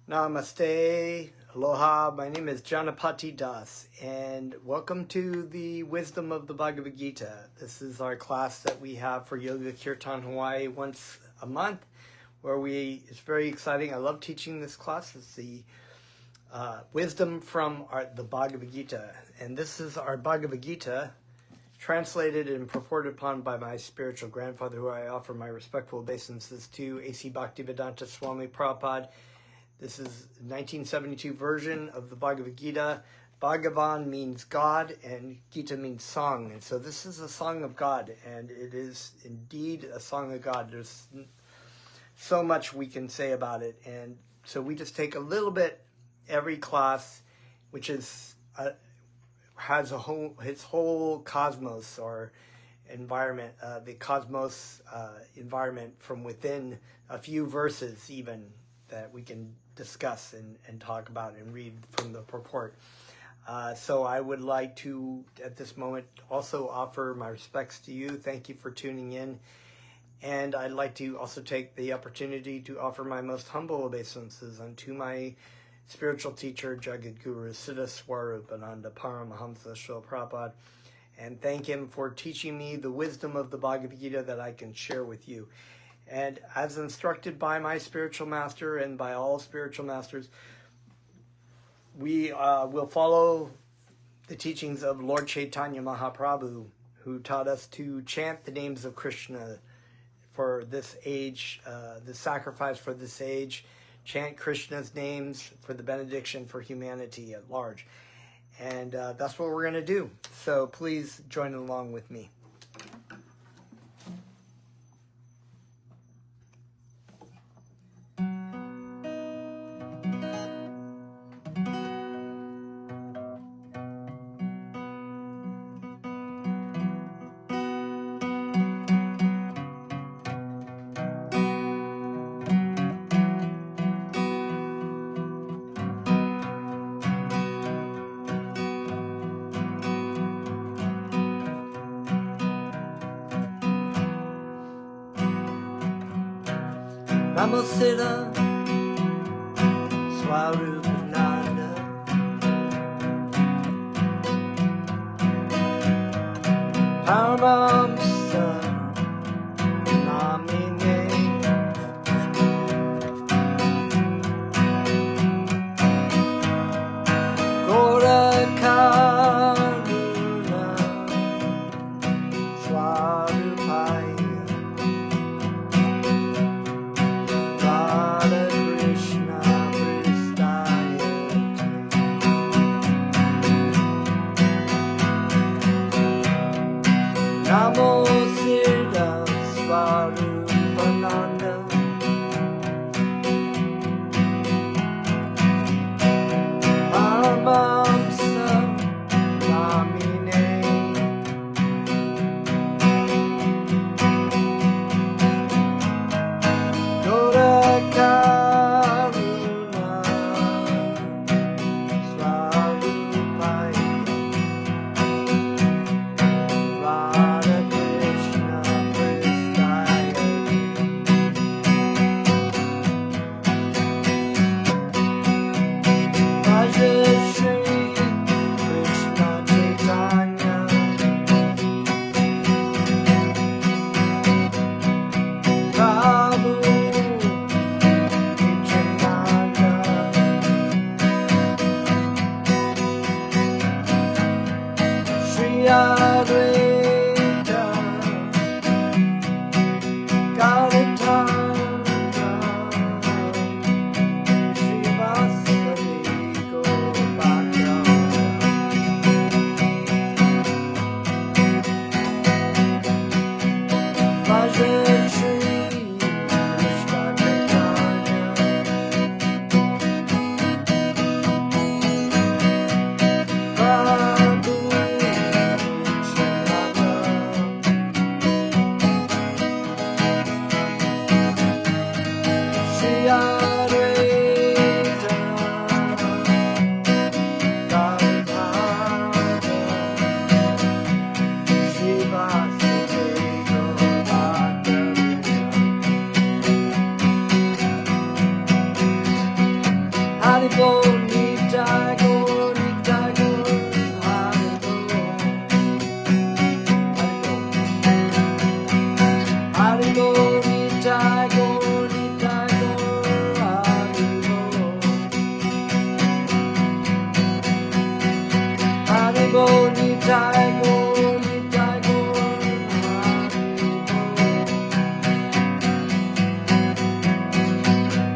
Namaste, aloha, my name is Janapati Das, and welcome to the Wisdom of the Bhagavad Gita. This is our class that we have for Yoga Kirtan Hawaii once a month, where it's very exciting. I love teaching this class. It's the Wisdom from the Bhagavad Gita, and this is our Bhagavad Gita, translated and purported upon by my spiritual grandfather, who I offer my respectful obeisances to, A.C. Bhaktivedanta Swami Prabhupada. This is a 1972 version of the Bhagavad Gita. Bhagavan means God, and Gita means song. And so this is a song of God, and it is indeed a song of God. There's so much we can say about it. And so we just take a little bit every class, which is has its whole cosmos or environment, the cosmos environment from within a few verses even, that we can discuss and talk about and read from the purport. So I would like to, at this moment, also offer my respects to you. Thank you for tuning in. And I'd like to also take the opportunity to offer my most humble obeisances unto my spiritual teacher, Jagat Guru, Siddha Swarupananda Paramahamsa Srila Prabhupada, and thank him for teaching me the wisdom of the Bhagavad Gita that I can share with you. And as instructed by my spiritual master and by all spiritual masters, we will follow the teachings of Lord Chaitanya Mahaprabhu, who taught us to chant the names of Krishna for this age, the sacrifice for this age, chant Krishna's names for the benediction for humanity at large. And that's what we're going to do. So please join along with me. Namo Siddha Swarupananda Paramahamsa Namine Gorakaruna Swarupaya Namo Siddha Swarupananda Paramahamsa Namine Gorakaruna Swarupaya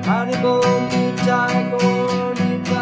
Haribo, Nitai, Gaur, Nitai.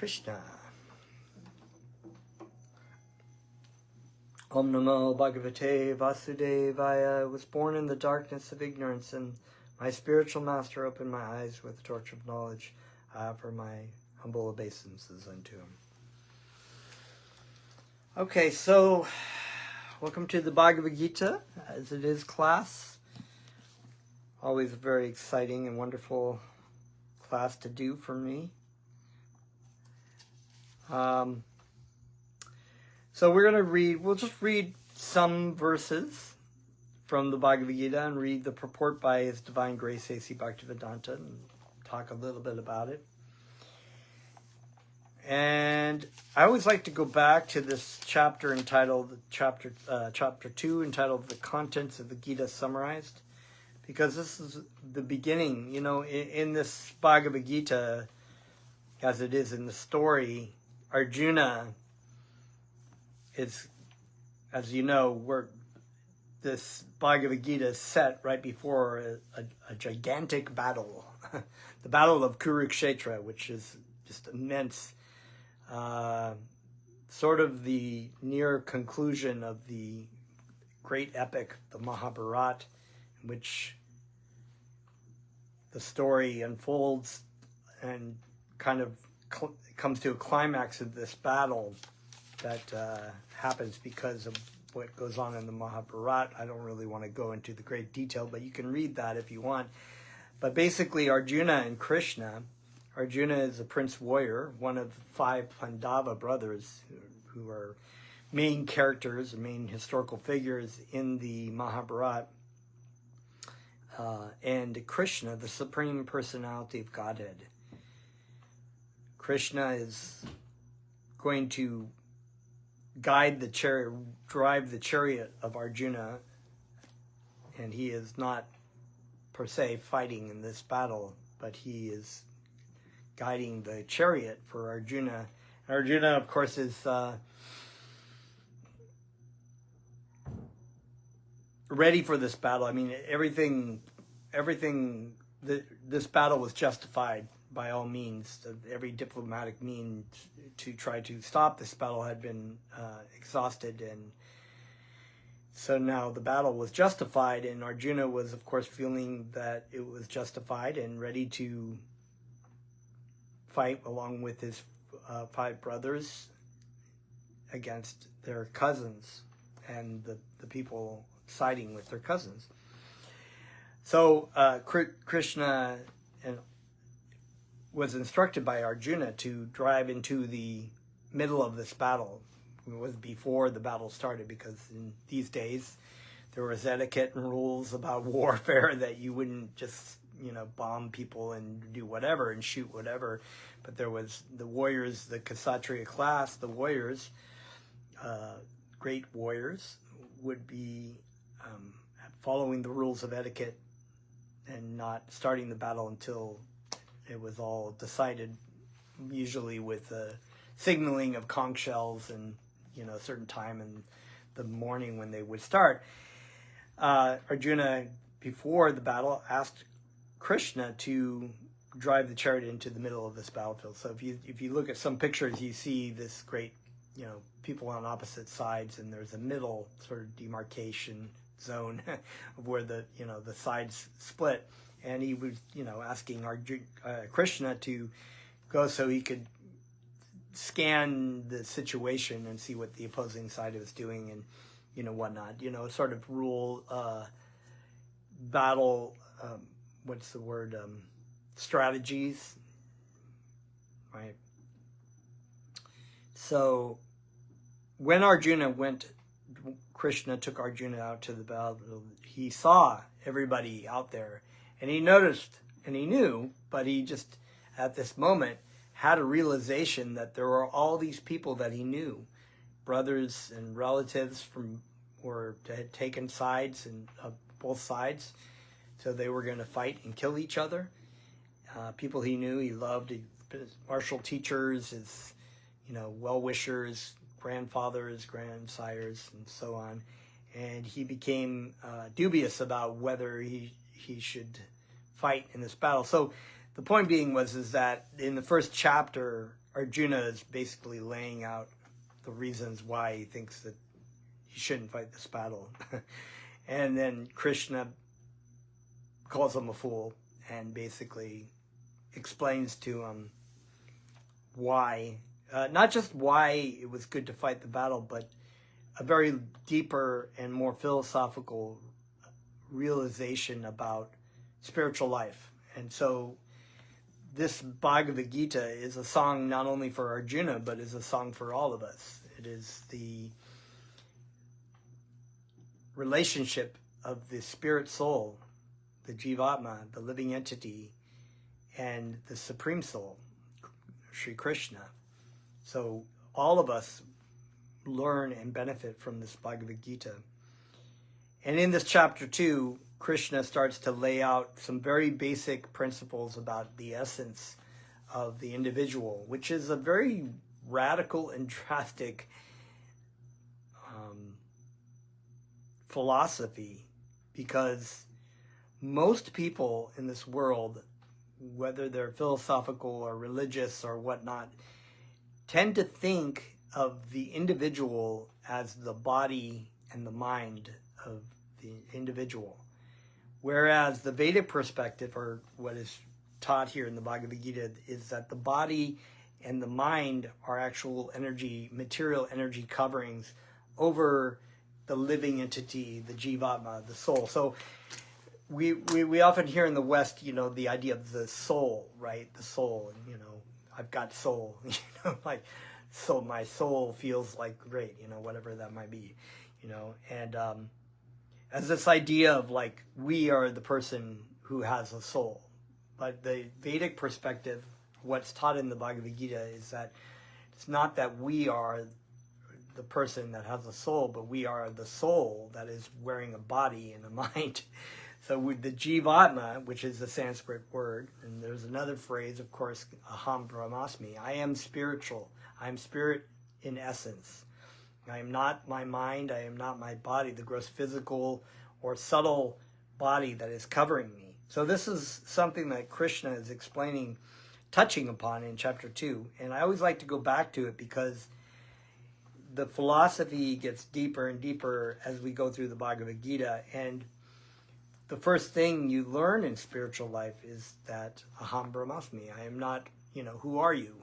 Krishna. Om Namo Bhagavate Vasudevaya. I was born in the darkness of ignorance, and my spiritual master opened my eyes with the torch of knowledge. I offer my humble obeisances unto him. Okay, so welcome to the Bhagavad Gita, as it is class. Always a very exciting and wonderful class to do for me. So we're going to we'll just read some verses from the Bhagavad Gita and read the purport by His Divine Grace A.C. Bhaktivedanta and talk a little bit about it. And I always like to go back to this chapter entitled, chapter 2, entitled The Contents of the Gita Summarized, because this is the beginning. You know, in this Bhagavad Gita, as it is in the story, Arjuna is, as you know, this Bhagavad Gita is set right before a gigantic battle, the Battle of Kurukshetra, which is just immense, sort of the near conclusion of the great epic, the Mahabharata, in which the story unfolds and kind of comes to a climax of this battle that happens because of what goes on in the Mahabharata. I don't really want to go into the great detail, but you can read that if you want. But basically, Arjuna and Krishna. Arjuna is a prince warrior, one of 5 Pandava brothers who are main characters, main historical figures in the Mahabharata. And Krishna, the Supreme Personality of Godhead. Krishna is going to drive the chariot of Arjuna, and he is not per se fighting in this battle, but he is guiding the chariot for Arjuna. And Arjuna, of course, is ready for this battle. I mean, this battle was justified by all means. Every diplomatic means to try to stop this battle had been exhausted, and so now the battle was justified, and Arjuna was, of course, feeling that it was justified and ready to fight along with his 5 brothers against their cousins and the people siding with their cousins. So Krishna was instructed by Arjuna to drive into the middle of this battle. It was before the battle started, because in these days there was etiquette and rules about warfare that you wouldn't just, bomb people and do whatever and shoot whatever. But there was the warriors, the Kshatriya class, the warriors, great warriors, would be following the rules of etiquette and not starting the battle until it was all decided, usually with signaling of conch shells and, a certain time in the morning when they would start. Arjuna, before the battle, asked Krishna to drive the chariot into the middle of this battlefield. So if you look at some pictures, you see this great, people on opposite sides, and there's a middle sort of demarcation zone of where the sides split. And he was, asking Krishna to go so he could scan the situation and see what the opposing side was doing and, whatnot. Sort of rule battle, strategies, right? So when Krishna took Arjuna out to the battle, he saw everybody out there. And he noticed, and he knew, but he just, at this moment, had a realization that there were all these people that he knew, brothers and relatives had taken sides and both sides, so they were going to fight and kill each other. People he knew, he loved, his martial teachers, his, well-wishers, grandfathers, grandsires, and so on. And he became dubious about whether he should fight in this battle. So the point being is that in the first chapter, Arjuna is basically laying out the reasons why he thinks that he shouldn't fight this battle. And then Krishna calls him a fool and basically explains to him why, not just why it was good to fight the battle, but a very deeper and more philosophical realization about spiritual life. And so this Bhagavad Gita is a song not only for Arjuna, but is a song for all of us. It is the relationship of the spirit soul, the Jivatma, the living entity, and the Supreme Soul, Sri Krishna. So all of us learn and benefit from this Bhagavad Gita. And in this chapter 2, Krishna starts to lay out some very basic principles about the essence of the individual, which is a very radical and drastic philosophy, because most people in this world, whether they're philosophical or religious or whatnot, tend to think of the individual as the body and the mind of the individual. Whereas the Vedic perspective, or what is taught here in the Bhagavad Gita, is that the body and the mind are actual energy, material energy coverings over the living entity, the Jivatma, the soul. So we often hear in the West, the idea of the soul, right? The soul, and, I've got soul, like, so my soul feels like great, whatever that might be, and as this idea of like, we are the person who has a soul. But the Vedic perspective, what's taught in the Bhagavad Gita, is that it's not that we are the person that has a soul, but we are the soul that is wearing a body and a mind. So with the Jivatma, which is the Sanskrit word, and there's another phrase, of course, Aham Brahmasmi, I am spiritual. I am spirit in essence. I am not my mind, I am not my body, the gross physical or subtle body that is covering me. So this is something that Krishna is explaining, touching upon in chapter 2. And I always like to go back to it because the philosophy gets deeper and deeper as we go through the Bhagavad Gita. And the first thing you learn in spiritual life is that Aham Brahmasmi, I am not, who are you?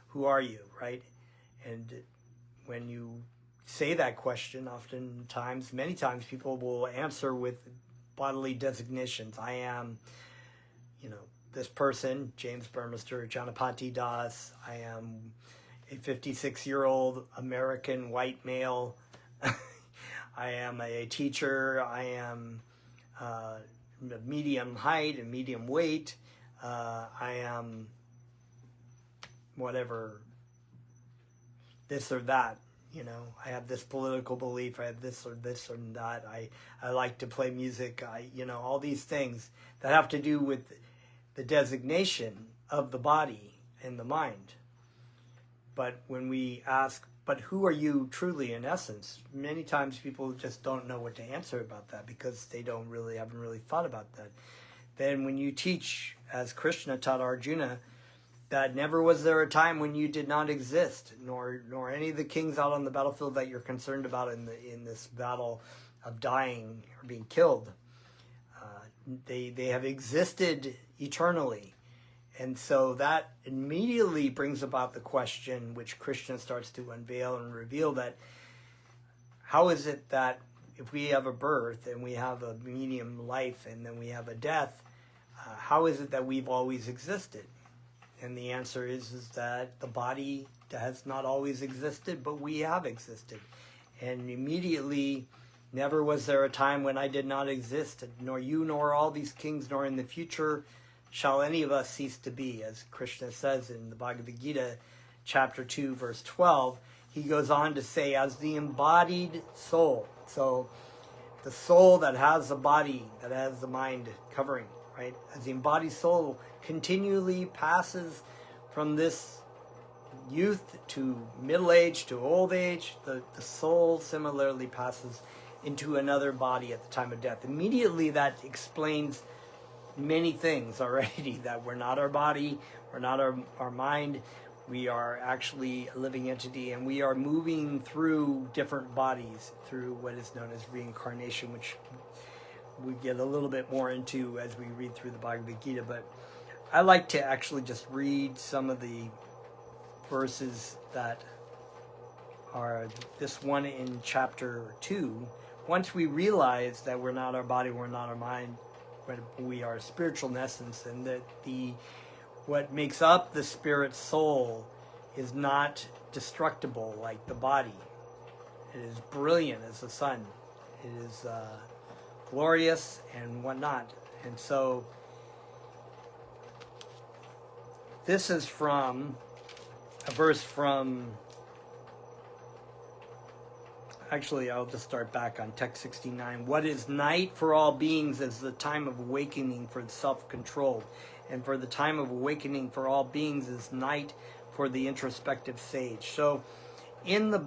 Who are you, right? And when you say that question, oftentimes, many times, people will answer with bodily designations. I am, this person, James Burmester, Janapati Das. I am a 56-year-old American white male. I am a teacher. I am medium height and medium weight. I am whatever, this or that. I have this political belief. I have this or that. I like to play music. All these things that have to do with the designation of the body and the mind. But when we ask, but who are you truly in essence? Many times people just don't know what to answer about that because they haven't really thought about that. Then when you teach, as Krishna taught Arjuna, that never was there a time when you did not exist, nor any of the kings out on the battlefield that you're concerned about in this battle of dying or being killed. They have existed eternally. And so that immediately brings about the question, which Krishna starts to unveil and reveal, that how is it that if we have a birth and we have a medium life and then we have a death, how is it that we've always existed? And the answer is that the body has not always existed, but we have existed. And immediately, never was there a time when I did not exist, nor you, nor all these kings, nor in the future shall any of us cease to be. As Krishna says in the Bhagavad Gita, chapter 2, verse 12, he goes on to say, as the embodied soul. So the soul that has the body, that has the mind covering, right? As the embodied soul continually passes from this youth to middle age to old age, the soul similarly passes into another body at the time of death. Immediately that explains many things already, that we're not our body, we're not our mind, We are actually a living entity, and we are moving through different bodies through what is known as reincarnation, which we get a little bit more into as we read through the Bhagavad Gita. But I like to actually just read some of the verses that are this one in chapter 2. Once we realize that we're not our body, we're not our mind, but we are spiritual in essence, and that what makes up the spirit soul is not destructible like the body. It is brilliant as the sun. It is glorious and whatnot. And so this is from a verse from, actually I'll just start back on text 69. What is night for all beings is the time of awakening for the self-control, and for the time of awakening for all beings is night for the introspective sage. So in the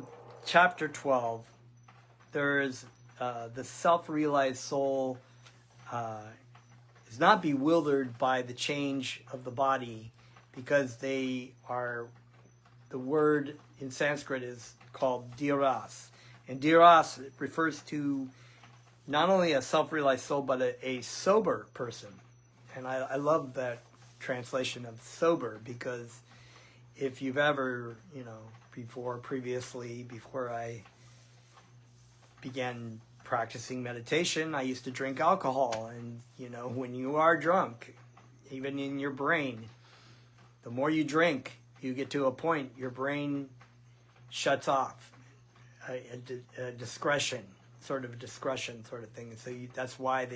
chapter 12, there is the self-realized soul is not bewildered by the change of the body, because they are, the word in Sanskrit is called dhiras. And dhiras refers to not only a self-realized soul, but a sober person. And I love that translation of sober, because if you've ever, before I began practicing meditation, I used to drink alcohol. And, when you are drunk, even in your brain, the more you drink, you get to a point, your brain shuts off. A discretion sort of thing. And so that's why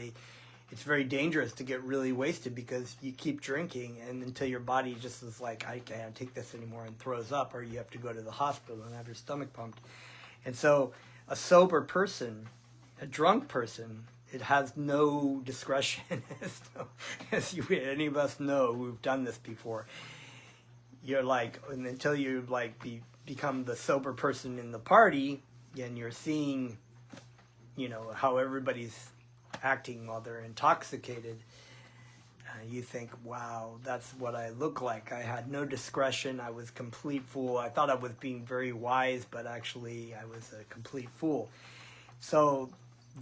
it's very dangerous to get really wasted, because you keep drinking and until your body just is like, I can't take this anymore, and throws up, or you have to go to the hospital and have your stomach pumped. And so a sober person, a drunk person, it has no discretion, as any of us know who've done this before. You're like, and until you become the sober person in the party, and you're seeing, how everybody's acting while they're intoxicated, you think, wow, that's what I look like. I had no discretion. I was a complete fool. I thought I was being very wise, but actually I was a complete fool. So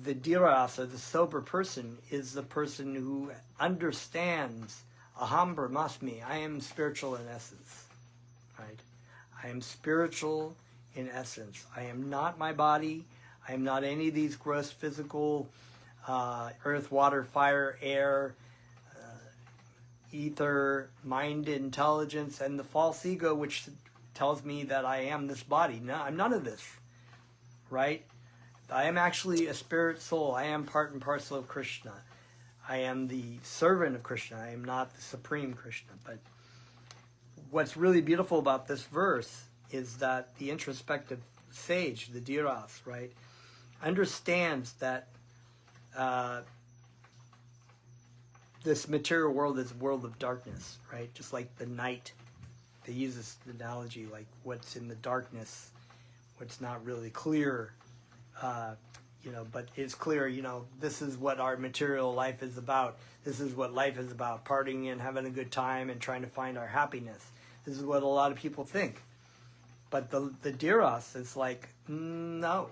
the dhiras, or the sober person, is the person who understands aham brahmasmi. I am spiritual in essence, right? I am spiritual in essence. I am not my body. I am not any of these gross physical earth, water, fire, air, ether, mind, intelligence, and the false ego, which tells me that I am this body. No, I'm none of this, right? I am actually a spirit soul. I am part and parcel of Krishna. I am the servant of Krishna. I am not the supreme Krishna. But what's really beautiful about this verse is that the introspective sage, the dhiras, right, understands that this material world is a world of darkness, right? Just like the night. They use this analogy, like what's in the darkness, what's not really clear, but it's clear, this is what our material life is about. This is what life is about, partying and having a good time and trying to find our happiness. This is what a lot of people think. But the dhiras, it's like, no.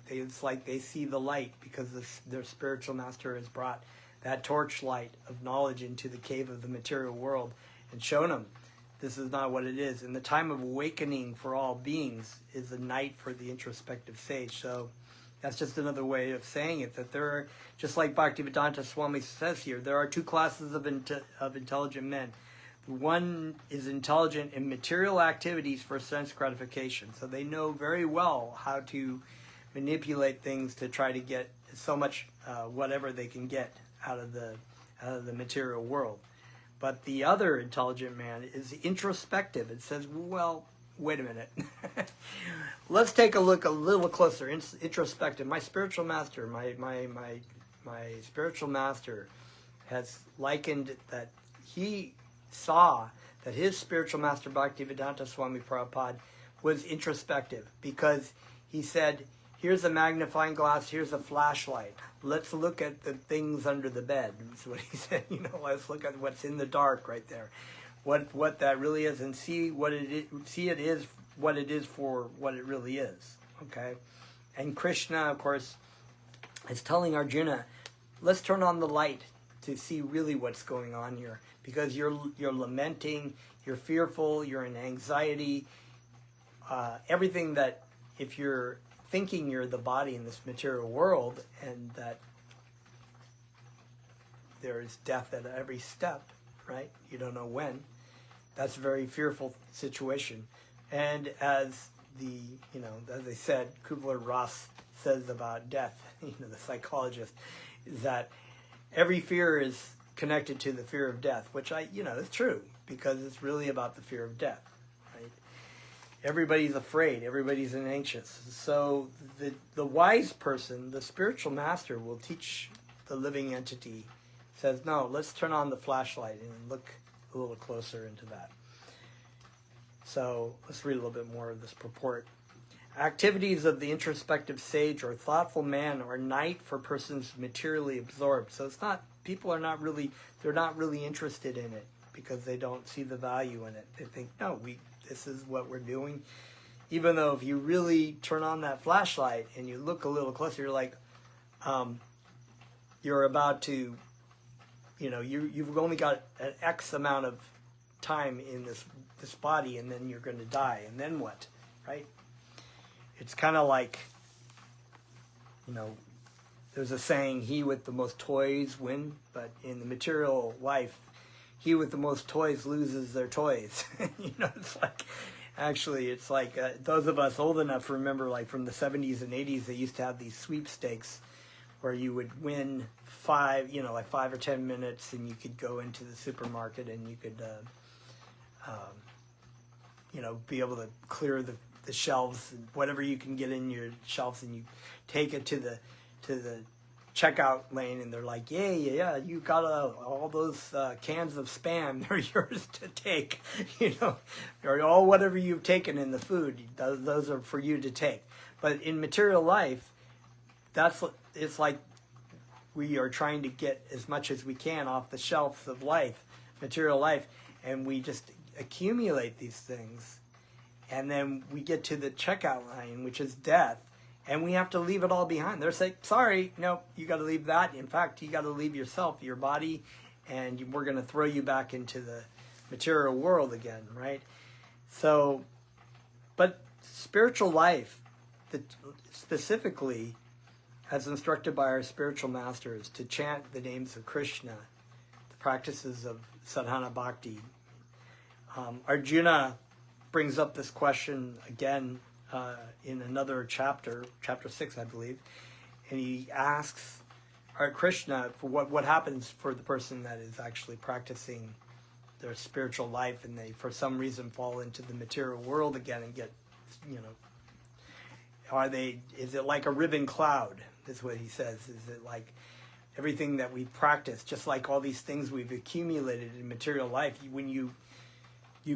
It's like they see the light, because their spiritual master has brought that torchlight of knowledge into the cave of the material world and shown them this is not what it is. And the time of awakening for all beings is the night for the introspective sage. So that's just another way of saying it, that there are, just like Bhaktivedanta Swami says here, there are two classes of intelligent men. One is intelligent in material activities for sense gratification. So they know very well how to manipulate things to try to get so much whatever they can get out of the material world. But the other intelligent man is introspective. It says, well, wait a minute. Let's take a look a little closer. Introspective. My spiritual master, my spiritual master has likened that he saw that his spiritual master, Bhaktivedanta Swami Prabhupada, was introspective, because he said, here's a magnifying glass, here's a flashlight. Let's look at the things under the bed. That's what he said, let's look at what's in the dark right there. what that really is, and see what it is, what it is for what it really is. Okay, and Krishna, of course, is telling Arjuna, let's turn on the light to see really what's going on here, because you're lamenting, you're fearful, you're in anxiety, everything that, if you're thinking you're the body in this material world and that there is death at every step, right? You don't know when. That's a very fearful situation. And as as I said, Kubler-Ross says about death, the psychologist, is that every fear is connected to the fear of death, which is true, because it's really about the fear of death, right? Everybody's afraid, everybody's anxious. So the wise person, the spiritual master, will teach the living entity, says, no, let's turn on the flashlight and look a little closer into that. So let's read a little bit more of this purport. Activities of the introspective sage or thoughtful man are night for persons materially absorbed. So it's not, people are not really, they're not really interested in it because they don't see the value in it. They think, no, this is what we're doing. Even though if you really turn on that flashlight and you look a little closer, you're like, you're about to, you've only got an X amount of time in this body, and then you're going to die, and then what, right? It's kind of like, there's a saying, he with the most toys win, but in the material life, he with the most toys loses their toys. It's like, actually, it's like those of us old enough to remember, like from the 70s and 80s, they used to have these sweepstakes where you would win 5 or 10 minutes, and you could go into the supermarket and you could, be able to clear the shelves, and whatever you can get in your shelves, and you take it to the checkout lane, and they're like, yeah, you got all those cans of Spam, they're yours to take, or all whatever you've taken in the food, those are for you to take. But in material life, it's like we are trying to get as much as we can off the shelves of life, material life, and we just accumulate these things, and then we get to the checkout line, which is death, and we have to leave it all behind. They're saying, sorry, no, you got to leave that. In fact, you got to leave yourself, your body, and we're going to throw you back into the material world again, right? So, but spiritual life, specifically, as instructed by our spiritual masters, to chant the names of Krishna, the practices of sadhana bhakti. Arjuna brings up this question again in another chapter 6, I believe, and he asks Krishna for what happens for the person that is actually practicing their spiritual life, and they for some reason fall into the material world again and get, is it like a ribbon cloud? Is what he says. Is it like everything that we practice, just like all these things we've accumulated in material life, when you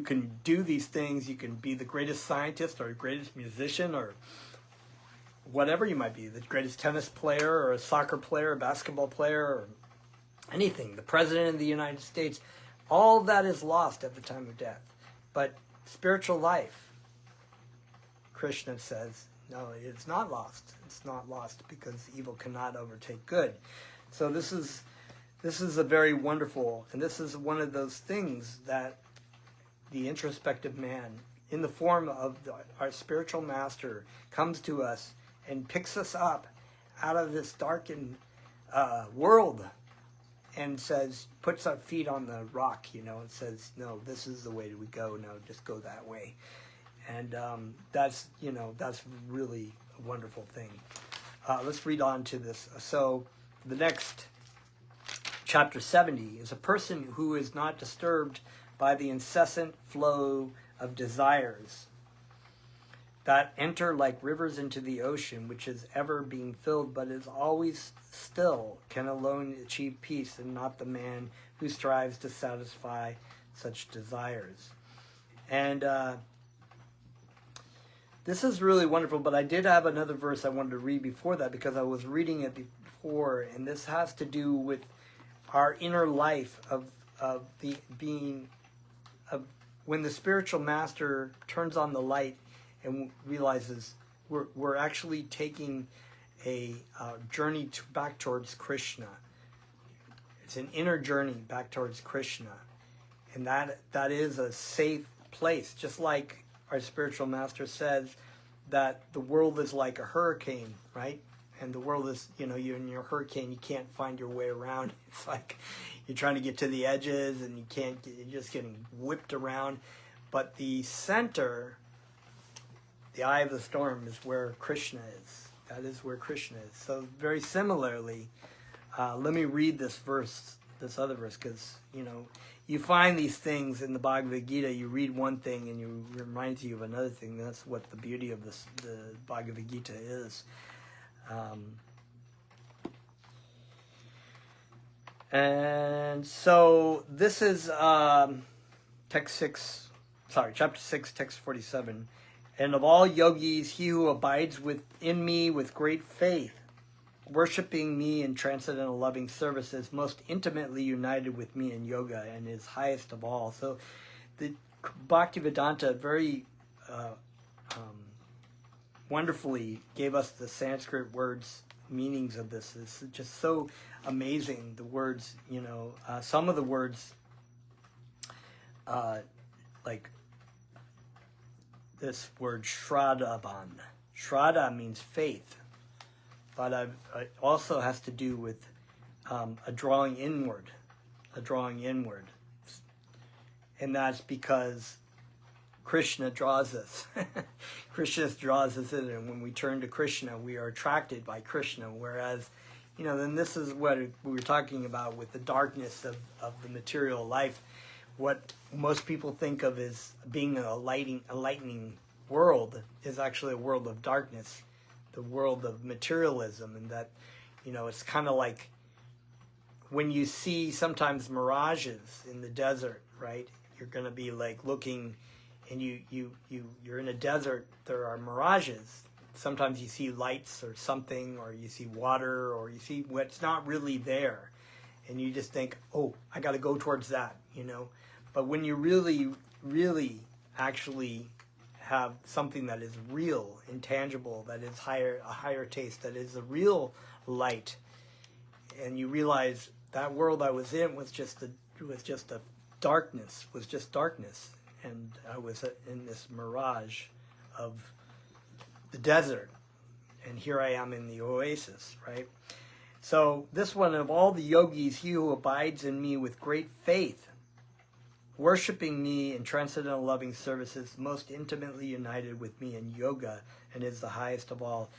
can do these things, you can be the greatest scientist or greatest musician or whatever you might be, the greatest tennis player or a soccer player, a basketball player, or anything, the president of the United States, all of that is lost at the time of death. But spiritual life, Krishna says, no, it's not lost. It's not lost because evil cannot overtake good. So this is a very wonderful, and this is one of those things that the introspective man, in the form of our spiritual master, comes to us and picks us up out of this darkened world and says, puts our feet on the rock, and says, no, this is the way we go. No, just go that way. And that's really a wonderful thing. Let's read on to this. So the next, chapter 70, is a person who is not disturbed by the incessant flow of desires that enter like rivers into the ocean, which is ever being filled, but is always still, can alone achieve peace, and not the man who strives to satisfy such desires. And this is really wonderful, but I did have another verse I wanted to read before that, because I was reading it before, and this has to do with our inner life of the being when the spiritual master turns on the light and realizes we're actually taking a journey back towards Krishna. It's an inner journey back towards Krishna. And that is a safe place. Just like our spiritual master says that the world is like a hurricane, right? And the world is, you're in your hurricane, you can't find your way around. It's like you're trying to get to the edges and you're just getting whipped around. But the center, the eye of the storm, is where Krishna is. That is where Krishna is. So very similarly, let me read this other verse, because, you find these things in the Bhagavad Gita. You read one thing and it reminds you of another thing. That's what the beauty of the Bhagavad Gita is. And so this is chapter 6, text 47. And of all yogis, he who abides within me with great faith, worshipping me in transcendental loving service, is most intimately united with me in yoga and is highest of all. So the Bhaktivedanta very wonderfully gave us the Sanskrit words, meanings of this. It's just so amazing. The words, some of the words, like this word Shraddhavan. Shraddha means faith, but it also has to do with a drawing inward. And that's because Krishna draws us. Krishna draws us in, and when we turn to Krishna, we are attracted by Krishna. Whereas, then this is what we were talking about with the darkness of the material life. What most people think of as being a lightning world is actually a world of darkness, the world of materialism, and that, it's kind of like when you see sometimes mirages in the desert, right? You're going to be like looking, and you're in a desert. There are mirages. Sometimes you see lights or something, or you see water, or you see what's not really there, and you just think, oh, I got to go towards that, But when you really, really actually have something that is real, intangible, that is a higher taste, that is a real light, and you realize that world I was in was just darkness, and I was in this mirage of the desert, and here I am in the oasis, right? So this one, of all the yogis, he who abides in me with great faith, worshipping me in transcendental loving services, most intimately united with me in yoga, and is the highest of all.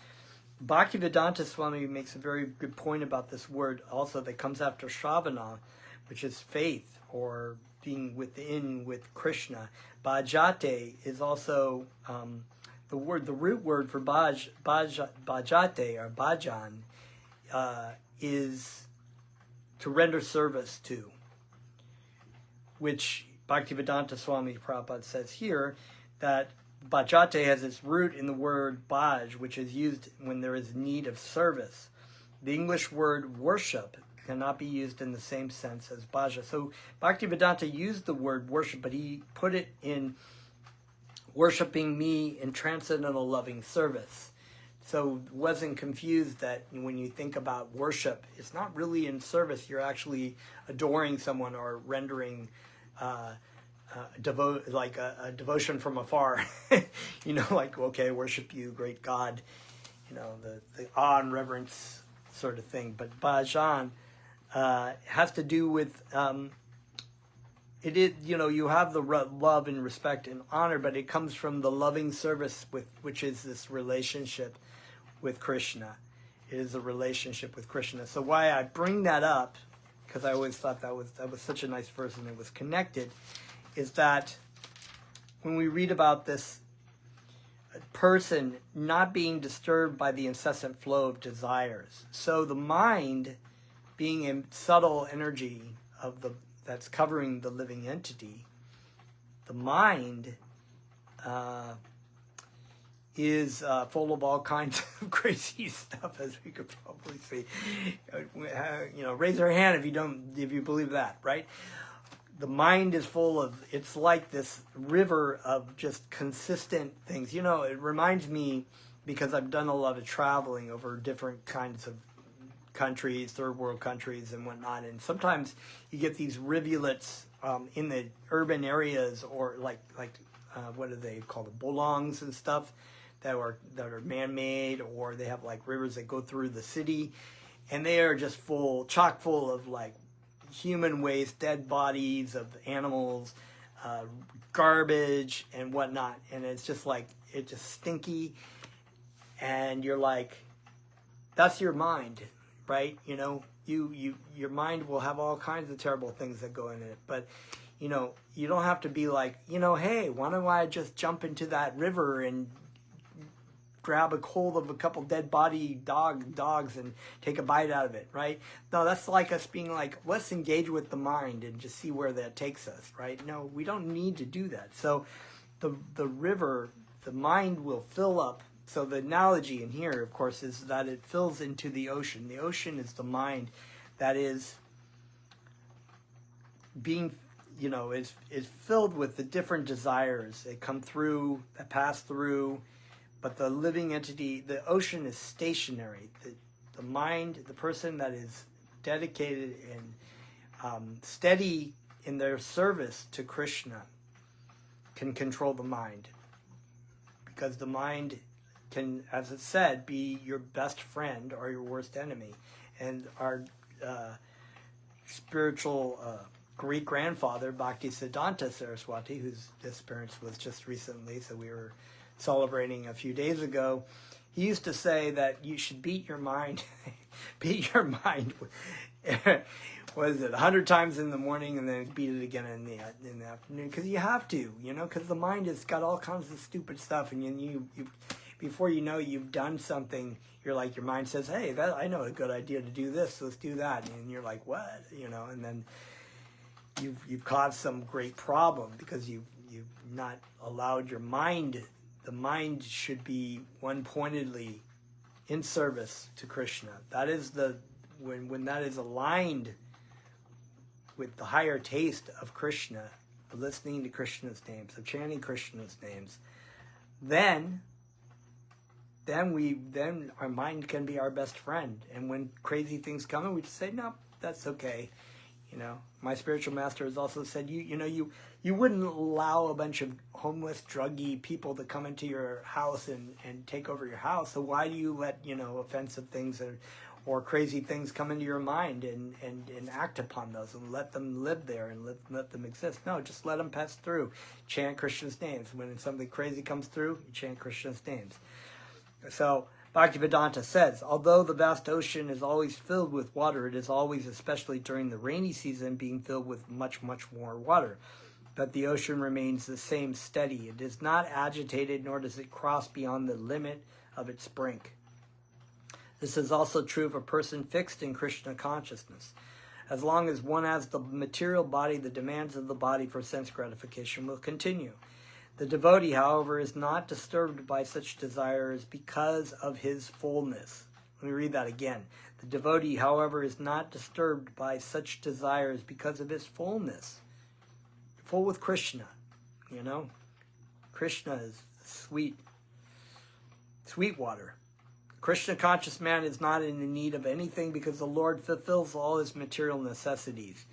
Bhaktivedanta Swami makes a very good point about this word also that comes after Shravana, which is faith, or being with Krishna. Bhajate is also the root word for bhajate or bhajan is to render service to, which Bhaktivedanta Swami Prabhupada says here, that bhajate has its root in the word bhaj, which is used when there is need of service. The English word worship cannot be used in the same sense as bhaja. So Bhaktivedanta used the word worship, but he put it in worshipping me in transcendental loving service. So wasn't confused that when you think about worship, it's not really in service. You're actually adoring someone or rendering like a devotion from afar. Like, okay, worship you, great God. The awe and reverence sort of thing. But bhajan has to do with it is, you have the love and respect and honor, but it comes from the loving service which is this relationship with Krishna. It is a relationship with Krishna. So why I bring that up, because I always thought that was such a nice verse and it was connected, is that when we read about this person not being disturbed by the incessant flow of desires, so the mind being a subtle energy that's covering the living entity, the mind is full of all kinds of crazy stuff, as we could probably see. Raise your hand if you believe that, right? the mind is full of, it's like this river of just consistent things. You know, it reminds me, because I've done a lot of traveling over different kinds of countries, third world countries and whatnot, and sometimes you get these rivulets in the urban areas, or like what do they call the bolongs and stuff that are man-made, or they have like rivers that go through the city, and they are just chock full of like human waste, dead bodies of animals, garbage and whatnot, and it's just like, it's just stinky, and you're like, that's your mind, right? You know, your mind will have all kinds of terrible things that go in it, but you know, you don't have to be like, you know, hey, why don't I just jump into that river and grab a hold of a couple dead body dogs and take a bite out of it, right? No, that's like us being like, let's engage with the mind and just see where that takes us, right? No, we don't need to do that. So the river, the mind will fill up. So the analogy in here, of course, is that it fills into the ocean. The ocean is the mind that is being, you know, is filled with the different desires that come through, that pass through. But the living entity, the ocean is stationary. The mind, the person that is dedicated and steady in their service to Krishna can control the mind. Because the mind can, as it said, be your best friend or your worst enemy. And our spiritual Greek grandfather, Bhaktisiddhanta Saraswati, whose disappearance was just recently, so we were celebrating a few days ago, he used to say that you should beat your mind, what is it, 100 times in the morning, and then beat it again in the afternoon, because you have to, you know, because the mind has got all kinds of stupid stuff, and you before you know you've done something, you're like, your mind says, hey, I know a good idea to do this, let's do that, and you're like, what, you know, and then you've caused some great problem because you've not allowed your mind. The mind should be one-pointedly in service to Krishna. That is when that is aligned with the higher taste of Krishna, of listening to Krishna's names, of chanting Krishna's names, then our mind can be our best friend. And when crazy things come in, we just say, no, that's okay. You know, my spiritual master has also said, you wouldn't allow a bunch of homeless, druggy people to come into your house and take over your house. So why do you let, you know, offensive things or crazy things come into your mind and act upon those and let them live there and let them exist? No, just let them pass through. Chant Krishna's names. When something crazy comes through, you chant Krishna's names. So Bhaktivedanta says, although the vast ocean is always filled with water, it is always, especially during the rainy season, being filled with much, much more water. But the ocean remains the same, steady. It is not agitated, nor does it cross beyond the limit of its brink. This is also true of a person fixed in Krishna consciousness. As long as one has the material body, the demands of the body for sense gratification will continue. The devotee, however, is not disturbed by such desires because of his fullness. Let me read that again. The devotee, however, is not disturbed by such desires because of his fullness. Full with Krishna, you know. Krishna is sweet water. Krishna conscious man is not in the need of anything because the Lord fulfills all his material necessities.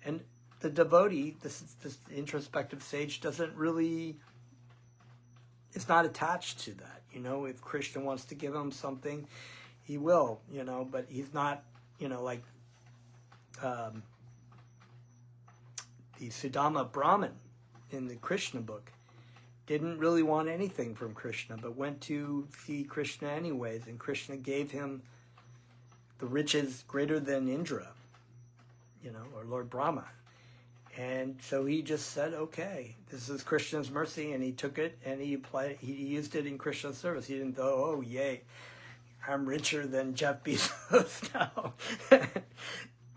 And the devotee, this introspective sage, doesn't really, it's not attached to that. You know, if Krishna wants to give him something, he will, you know, but he's not, you know, like the Sudama Brahmin in the Krishna book didn't really want anything from Krishna, but went to see Krishna anyways, and Krishna gave him the riches greater than Indra, you know, or Lord Brahma. And so he just said, okay, this is Krishna's mercy, and he took it and he used it in Krishna's service. He didn't go, oh, yay, I'm richer than Jeff Bezos now.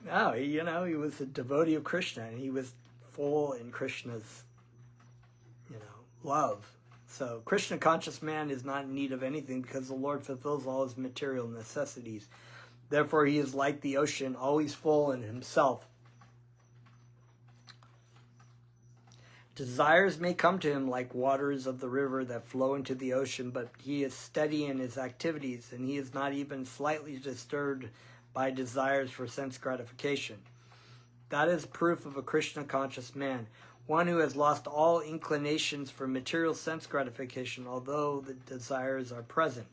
No, you know, he was a devotee of Krishna, and he was full in Krishna's, you know, love. So Krishna conscious man is not in need of anything because the Lord fulfills all his material necessities. Therefore, he is like the ocean, always full in himself. Desires may come to him like waters of the river that flow into the ocean, but he is steady in his activities, and he is not even slightly disturbed by desires for sense gratification. That is proof of a Krishna-conscious man, one who has lost all inclinations for material sense gratification, although the desires are present,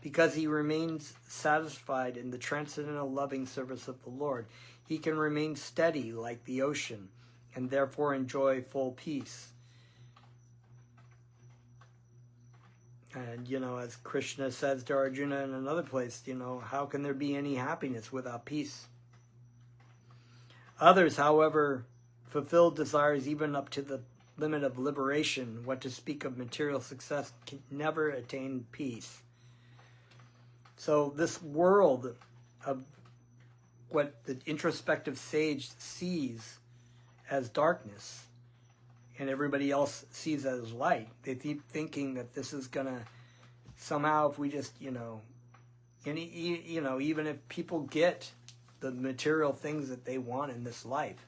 because he remains satisfied in the transcendental loving service of the Lord. He can remain steady like the ocean, and therefore enjoy full peace. And, as Krishna says to Arjuna in another place, how can there be any happiness without peace? Others, however, fulfill desires even up to the limit of liberation. What to speak of material success can never attain peace. So this world of what the introspective sage sees as darkness and everybody else sees as light, they keep thinking that this is going to somehow, if we just, even if people get the material things that they want in this life,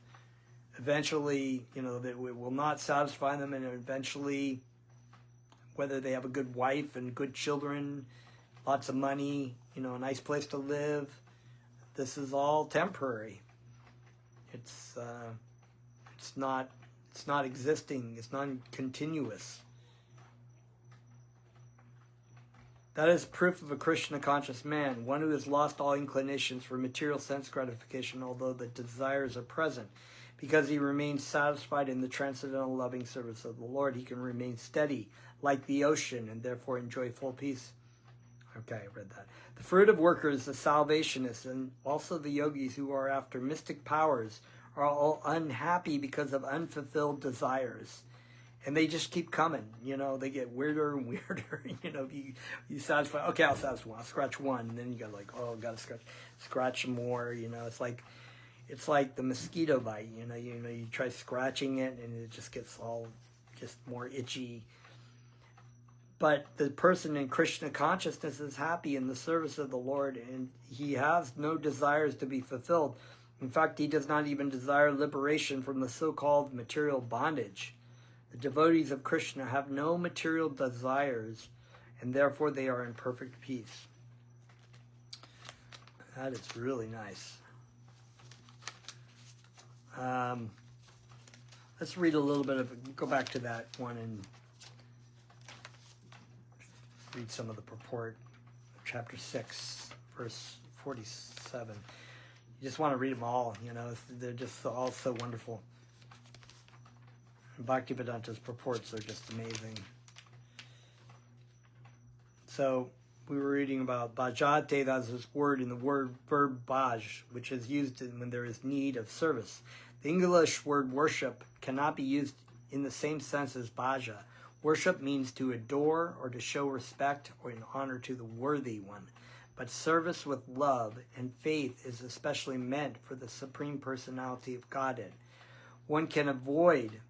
eventually, that it will not satisfy them, and eventually, whether they have a good wife and good children, lots of money, a nice place to live, this is all temporary. It's not existing. It's not continuous. That is proof of a Krishna-conscious man, one who has lost all inclinations for material sense gratification, although the desires are present. Because he remains satisfied in the transcendental loving service of the Lord, he can remain steady like the ocean and therefore enjoy full peace. Okay, I read that. The fruit of workers, the salvationists, and also the yogis who are after mystic powers are all unhappy because of unfulfilled desires. And they just keep coming, they get weirder and weirder. You satisfy, okay, I'll satisfy one, I'll scratch one, and then you got gotta scratch more, it's like the mosquito bite, you try scratching it and it just gets just more itchy. But the person in Krishna consciousness is happy in the service of the Lord, and he has no desires to be fulfilled. In fact, he does not even desire liberation from the so-called material bondage. The devotees of Krishna have no material desires, and therefore they are in perfect peace. That is really nice. Let's read a little bit of, go back to that one and read some of the purport, chapter 6, verse 47. You just want to read them all, they're just all so wonderful. And Bhaktivedanta's purports are just amazing. So we were reading about bhajate, that's this word in the verb bhaj, which is used when there is need of service. The English word worship cannot be used in the same sense as bhaja. Worship means to adore or to show respect or in honor to the worthy one. But service with love and faith is especially meant for the Supreme Personality of Godhead. One can avoid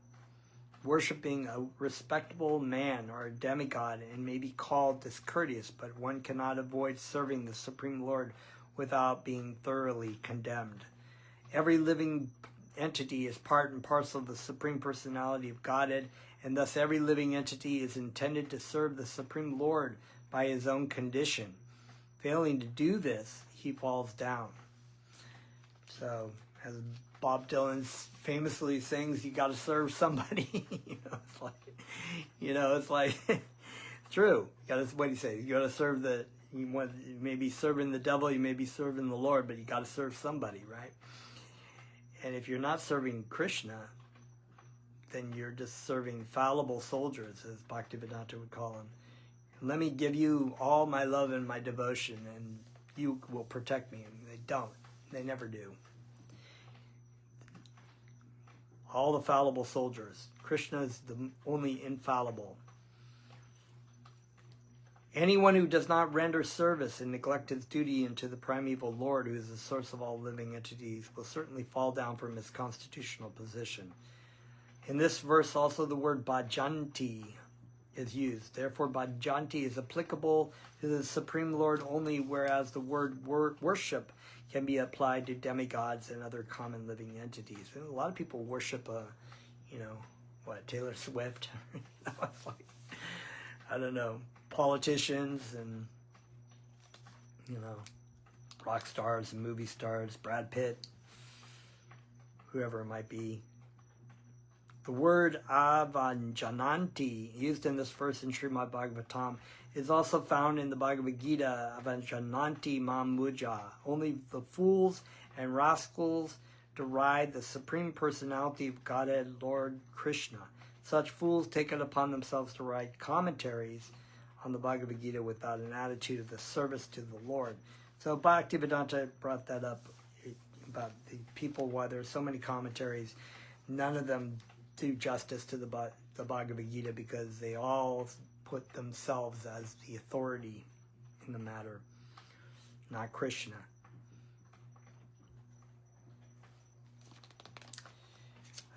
worshipping a respectable man or a demigod and may be called discourteous, but one cannot avoid serving the Supreme Lord without being thoroughly condemned. Every living entity is part and parcel of the Supreme Personality of Godhead, and thus every living entity is intended to serve the Supreme Lord by his own condition. Failing to do this, he falls down. So, as Bob Dylan famously sings, you got to serve somebody. It's like true. What do you say? You got to serve you may be serving the devil, you may be serving the Lord, but you got to serve somebody, right? And if you're not serving Krishna, then you're just serving fallible soldiers, as Bhaktivedanta would call them. Let me give you all my love and my devotion, and you will protect me. And they don't. They never do. All the fallible soldiers. Krishna is the only infallible. Anyone who does not render service and neglect his duty unto the primeval Lord, who is the source of all living entities, will certainly fall down from his constitutional position. In this verse also the word bhajanti is used. Therefore bhajanti is applicable to the Supreme Lord only, whereas the word worship can be applied to demigods and other common living entities. And a lot of people worship Taylor Swift. I was like, I don't know, politicians and, rock stars and movie stars, Brad Pitt, whoever it might be. The word avanjananti, used in this verse in Srimad Bhagavatam, is also found in the Bhagavad Gita, avanjananti mam muja. Only the fools and rascals deride the Supreme Personality of Godhead, Lord Krishna. Such fools take it upon themselves to write commentaries on the Bhagavad Gita without an attitude of the service to the Lord. So Bhaktivedanta brought that up about the people, why there's so many commentaries. None of them do justice to the Bhagavad Gita because they all put themselves as the authority in the matter, not Krishna.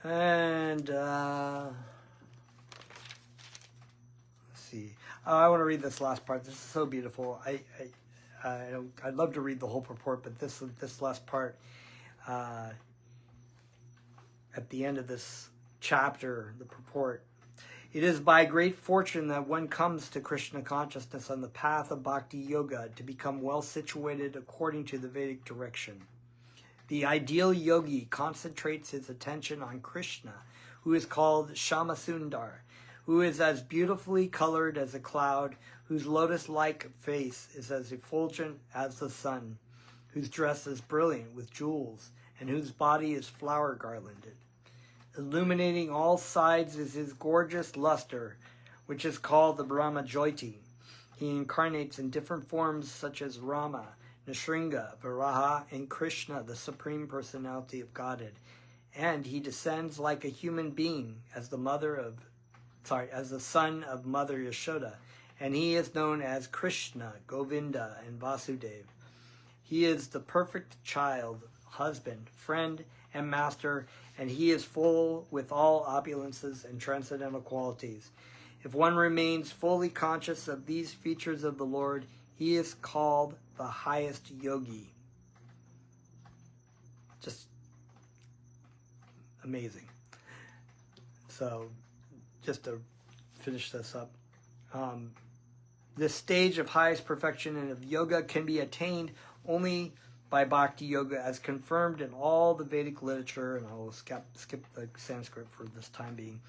And let's see. I want to read this last part. This is so beautiful. I'd love to read the whole purport, but this last part at the end of this chapter, the purport. It is by great fortune that one comes to Krishna consciousness on the path of Bhakti Yoga to become well situated according to the Vedic direction. The ideal yogi concentrates his attention on Krishna, who is called Shamasundar, who is as beautifully colored as a cloud, whose lotus-like face is as effulgent as the sun, whose dress is brilliant with jewels, and whose body is flower-garlanded. Illuminating all sides is his gorgeous luster, which is called the Brahma Jyoti. He incarnates in different forms such as Rama, Nrsimha, Varaha, and Krishna, the Supreme Personality of Godhead. And he descends like a human being as the son of Mother Yashoda, and he is known as Krishna, Govinda, and Vasudeva. He is the perfect child, husband, friend, and master, and he is full with all opulences and transcendental qualities. If one remains fully conscious of these features of the Lord, he is called the highest yogi. Just amazing. So, just to finish this up, this stage of highest perfection and of yoga can be attained only by Bhakti Yoga as confirmed in all the Vedic literature, and I will skip the Sanskrit for this time being.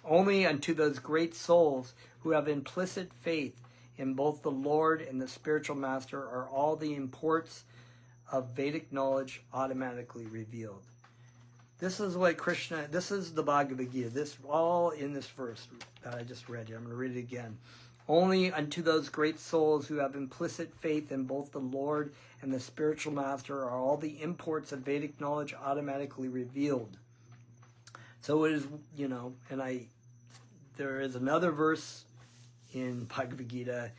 Only unto those great souls who have implicit faith in both the Lord and the spiritual master are all the imports of Vedic knowledge automatically revealed. This is what Krishna, this is the Bhagavad Gita, this all in this verse that I just read here. I'm going to read it again. Only unto those great souls who have implicit faith in both the Lord and the spiritual master are all the imports of Vedic knowledge automatically revealed. So it is, there is another verse in Bhagavad Gita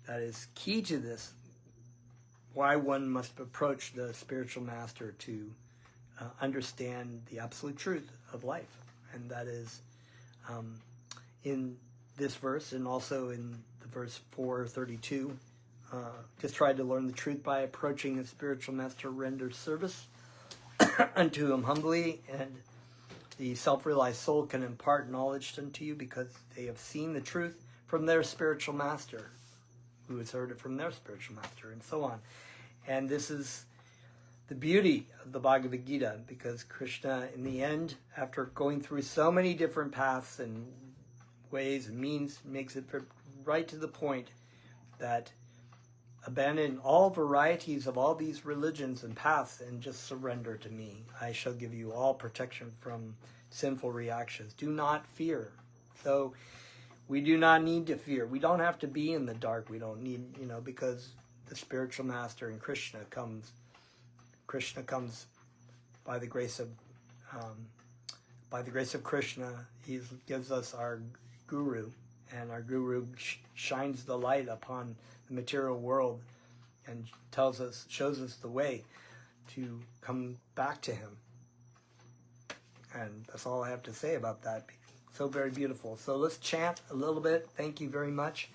that is key to this, why one must approach the spiritual master to understand the absolute truth of life. And that is in this verse, and also in the verse 432, just try to learn the truth by approaching the spiritual master, render service unto him humbly, and the self-realized soul can impart knowledge unto you because they have seen the truth from their spiritual master, who has heard it from their spiritual master, and so on. And this is the beauty of the Bhagavad Gita, because Krishna, in the end, after going through so many different paths and ways and means, makes it right to the point that abandon all varieties of all these religions and paths and just surrender to me. I shall give you all protection from sinful reactions. Do not fear. So we do not need to fear. We don't have to be in the dark. We don't need, because the spiritual master and Krishna comes by the grace of Krishna. He gives us our guru, and our guru shines the light upon the material world and shows us the way to come back to him. And that's all I have to say about that. So very beautiful. So let's chant a little bit. Thank you very much.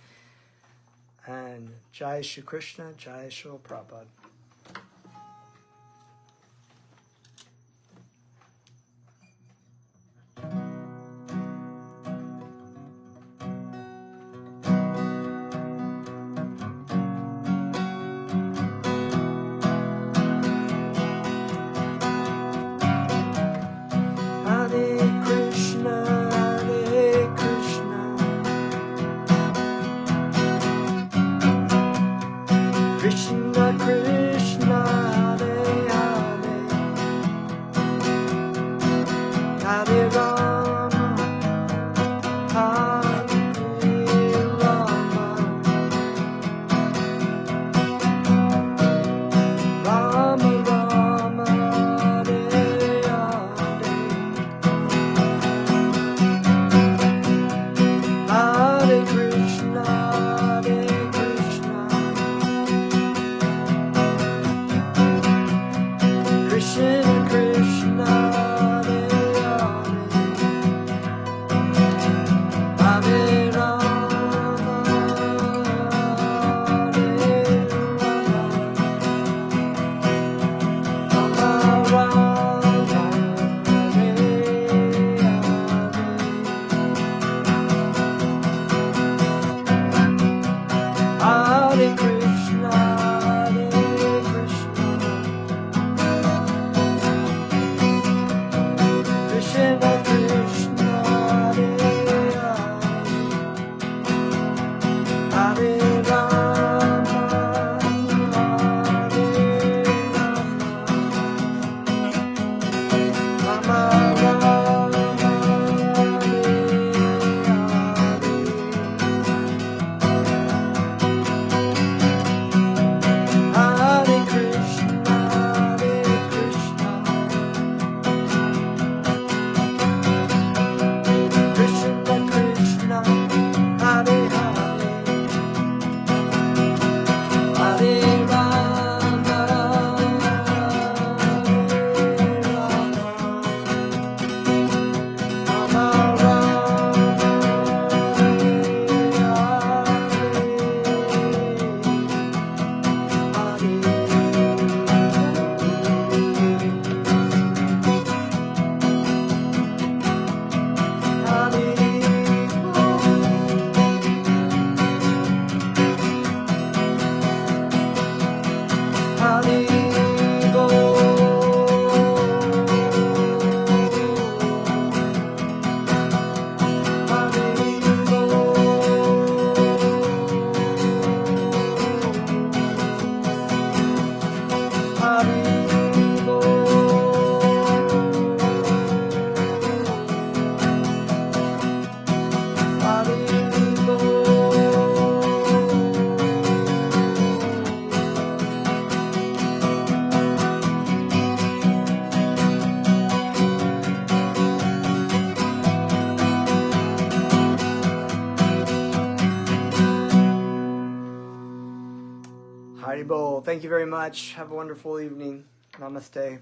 And Jai Shri Krishna, Jai Shri Prabhupada. Haribol. Thank you very much. Have a wonderful evening. Namaste.